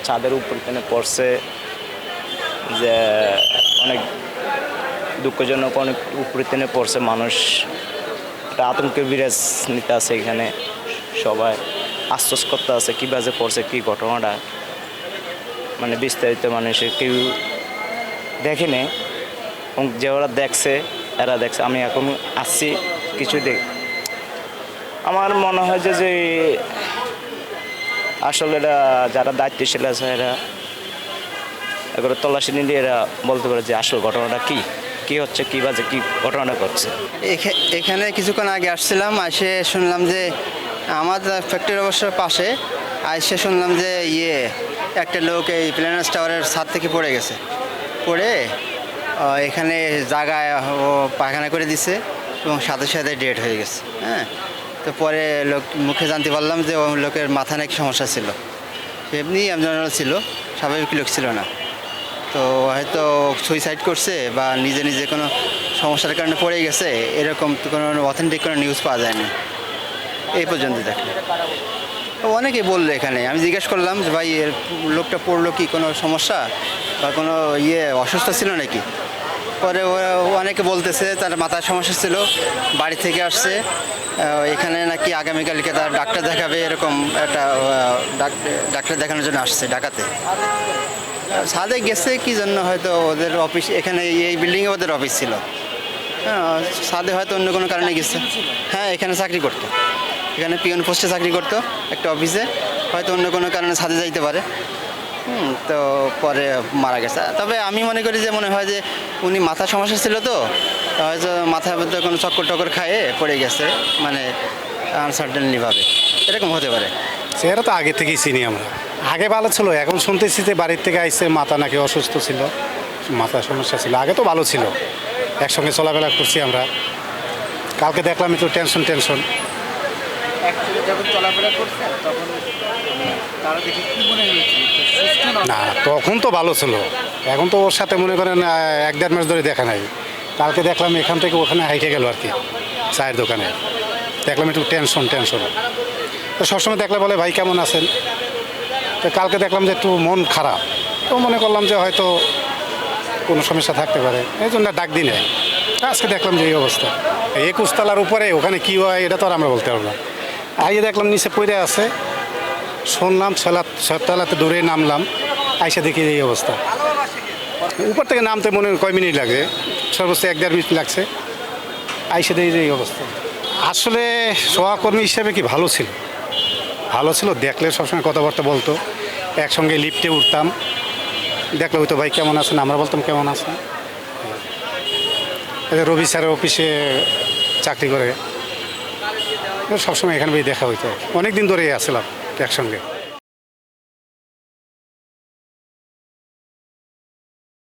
ছাদের উপর থেকে পড়ছে, যে অনেক দুঃখজনক, অনেক উপরে থেকে পড়ছে। মানুষ একটা আতঙ্কের বিরাজ নিতে আছে এখানে, সবাই আশ্বাস করতে আছে কীভাবে পড়ছে, কী ঘটনাটা, মানে বিস্তারিত মানুষের কেউ দেখেনি, এবং যে ওরা দেখছে এরা দেখছে। আমি এখন আসছি কিছু আমার মনে হয় যে আসলে এরা যারা দায়িত্বশীল আছে এরা এগুলো তল্লাশি নিলে এরা বলতে পারে যে আসল ঘটনাটা কী হচ্ছে, কী বাজে কী ঘটনাটা ঘটছে। এখানে কিছুক্ষণ আগে আসছিলাম, এসে শুনলাম যে আমাদের ফ্যাক্টরি অবশ্য পাশে, এসে শুনলাম যে একটা লোক এই প্ল্যানার্স টাওয়ারের ছাদ থেকে পড়ে গেছে, পড়ে এখানে জায়গায় ও পায়খানা করে দিছে এবং সাথে সাথে ডেড হয়ে গেছে। হ্যাঁ, তো পরে মুখে জানতে পারলাম যে ও লোকের মাথা নাকি সমস্যা ছিল, এমনি নর্মাল ছিল, স্বাভাবিক লোক ছিল না। তো হয়তো সুইসাইড করছে বা নিজে নিজে কোনো সমস্যার কারণে পড়ে গেছে, এরকম তো কোনো অথেন্টিক কোনো নিউজ পাওয়া যায়নি এই পর্যন্ত। দেখলে অনেকেই বললো এখানে, আমি জিজ্ঞেস করলাম যে ভাই এর লোকটা পড়লো কি কোনো সমস্যা বা কোনো অসুস্থ ছিল নাকি। পরে অনেকে বলতেছে তার মাথার সমস্যা ছিল, বাড়ি থেকে আসছে, এখানে নাকি আগামীকালকে তার ডাক্তার দেখাবে, এরকম একটা ডাক্তার দেখানোর জন্য আসছে ঢাকাতে। ছাদে গেছে কি জন্য, হয়তো ওদের অফিস এখানে এই বিল্ডিংয়ে ওদের অফিস ছিল। হ্যাঁ, ছাদে হয়তো অন্য কোনো কারণে গেছে। হ্যাঁ, এখানে চাকরি করতো, এখানে পিয়ন পোস্টে চাকরি করতো একটা অফিসে, হয়তো অন্য কোনো কারণে ছাদে যাইতে পারে। তো পরে মারা গেছে। তবে আমি মনে করি যে মনে হয় যে উনি মাথার সমস্যা ছিল, তো হয়তো মাথার মধ্যে কোনো চক্কর টক্কর খায়ে পড়ে গেছে, মানে আনসার্টেনলিভাবে এরকম হতে পারে। সেটা তো আগে থেকেই চিনি আমরা, আগে ভালো ছিল, এখন শুনতেছি যে বাড়ির থেকে আইসে মাথা নাকি অসুস্থ ছিল, মাথার সমস্যা ছিল। আগে তো ভালো ছিল, একসঙ্গে চলাফেরা করছি আমরা। কালকে দেখলাম একটু টেনশন। যখন চলাফেরা করছেন তখন তারা দেখে কি মনে হয়েছিল? না, তখন তো ভালো ছিল, এখন তো ওর সাথে মনে করেন 1-1.5 মাস ধরে দেখা নাই। কালকে দেখলাম এখান থেকে ওখানে হাইটে গেল আর কি, চায়ের দোকানে দেখলাম একটু টেনশন। তো সবসময় দেখলে বলে ভাই কেমন আছেন, তো কালকে দেখলাম যে একটু মন খারাপ, তো মনে করলাম যে হয়তো কোনো সমস্যা থাকতে পারে, এই জন্য ডাক দিই নাই। আজকে দেখলাম যে এই অবস্থা, 21 তলার উপরে, ওখানে কী হয় এটা তো আর আমরা বলতে পারবো না। আগে দেখলাম নিচে পড়ে আছে, শুনলাম 6 তলাতে দৌড়ে নামলাম, আইসা দেখি এই অবস্থা। উপর থেকে নামতে মনে কয় মিনিট লাগে, সর্বোচ্চ 1-1.5 মিনিট লাগছে, আইসা দেখি এই অবস্থা। আসলে সহকর্মী হিসেবে কি ভালো ছিল, দেখলে সবসময় কথাবার্তা বলতো, একসঙ্গে লিফটে উঠতাম, দেখলে হয়তো ভাই কেমন আছেন, আমরা বলতাম কেমন আছেন। রবি স্যারের অফিসে চাকরি করে, সবসময় এখানে দেখা হইতো, অনেক দিন ধরেই আসছিলাম একসঙ্গে।